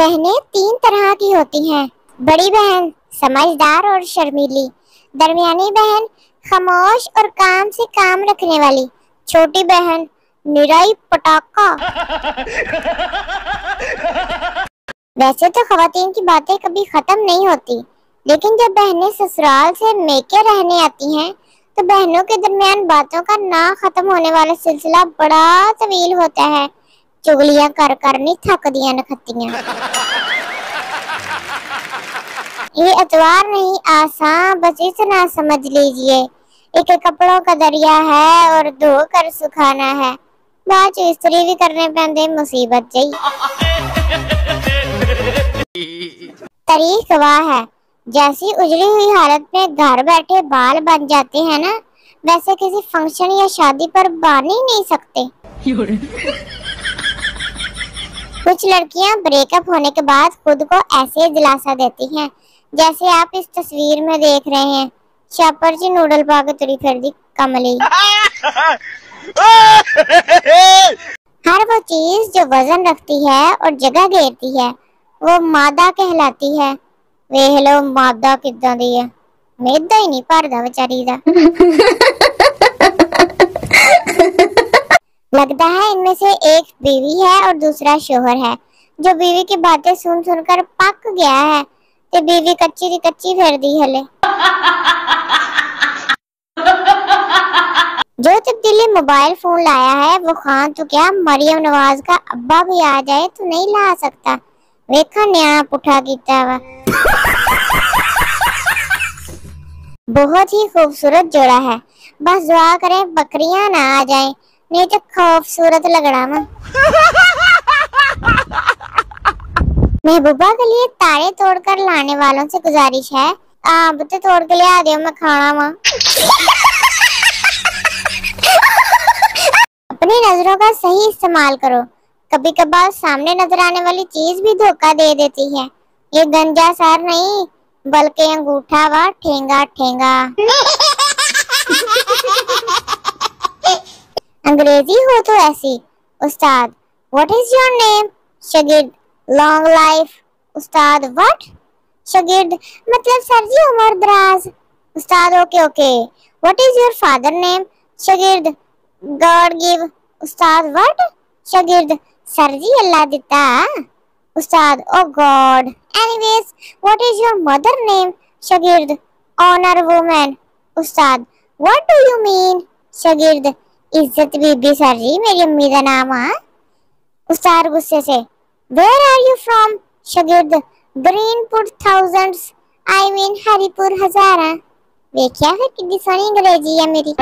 बहनें 3 तरह की होती हैं। बड़ी बहन समझदार और शर्मीली, दरमियानी बहन खामोश और काम से काम रखने वाली, छोटी बहन निराई पटाखा। वैसे तो खवातीन की बातें कभी खत्म नहीं होती, लेकिन जब बहनें ससुराल से मेके रहने आती हैं तो बहनों के दरमियान बातों का ना खत्म होने वाला सिलसिला बड़ा तवील होता है। चुगलियां कर कर नहीं थक दिया नखत्तियां। ये अतवार नहीं आसान, बस इतना समझ लीजिए, एक कपड़ों का दरिया है और धो कर सुखाना है। बाद इस्त्री भी करने पैंदे मुसीबत जई। तारीख गवाह है, जैसी उजड़ी हुई हालत में घर बैठे बाल बन जाते हैं ना, वैसे किसी फंक्शन या शादी पर बन ही नहीं सकते। कुछ लड़कियां ब्रेकअप होने के बाद खुद को ऐसे दिलासा देती हैं जैसे आप इस तस्वीर में देख रहे हैं, शापर जी नूडल पा के तुरी फिरदी कमली। हर वो चीज जो वजन रखती है और जगह घेरती है वो मादा कहलाती है। वेख लो मादा किदां दी है, मेदा ही नहीं भरदा बेचारी दा। लगता है इनमें से एक बीवी है और दूसरा शोहर है, जो बीवी की बातें सुन सुनकर पक गया है ते बीवी कच्ची दी कच्ची फिर दी हले। जो तब्दीली मोबाइल फोन लाया है वो खान तो क्या मरियम नवाज का अब्बा भी आ जाए तो नहीं ला सकता। वेखा न्याणा पुठा कीता वा। बहुत ही खूबसूरत जोड़ा है, बस दुआ करें बकरियां ना आ जाएं, नहीं तो खूबसूरत लगना वा। महबूबा के लिए तारे तोड़कर लाने वालों से गुजारिश है, आप तो तोड़ के लिया दो, मैं खाना वा। अपनी नजरों का सही इस्तेमाल करो, कभी कभार सामने नजर आने वाली चीज भी धोखा दे देती है। ये गंजा सार नहीं बल्कि अंगूठा व ठेंगा ठेंगा। अंग्रेजी हो तो ऐसी। उस्ताद व्हाट इज योर नेम? शागिर्द लॉन्ग लाइफ। उस्ताद व्हाट? शागिर्द मतलब सर जी उम्र दराज। उस्ताद okay okay. What is your father name? शागिर्द गॉड गिव। उस्ताद व्हाट? शागिर्द सर जी अल्लाह दिता। उस्ताद oh God. Anyways what is your mother name? शागिर्द ऑनर वुमन। उस्ताद व्हाट डू यू मीन? शागिर्द इज्जत बीबी सर जी मेरी अम्मी का नाम है। उस्ताद गुस्से से वेयर आर यू फ्रॉम? शागिर्द ग्रीनपुर thousands I mean Haripur Hazara. देखिया है कितनी सोहनी अंग्रेजी है मेरी।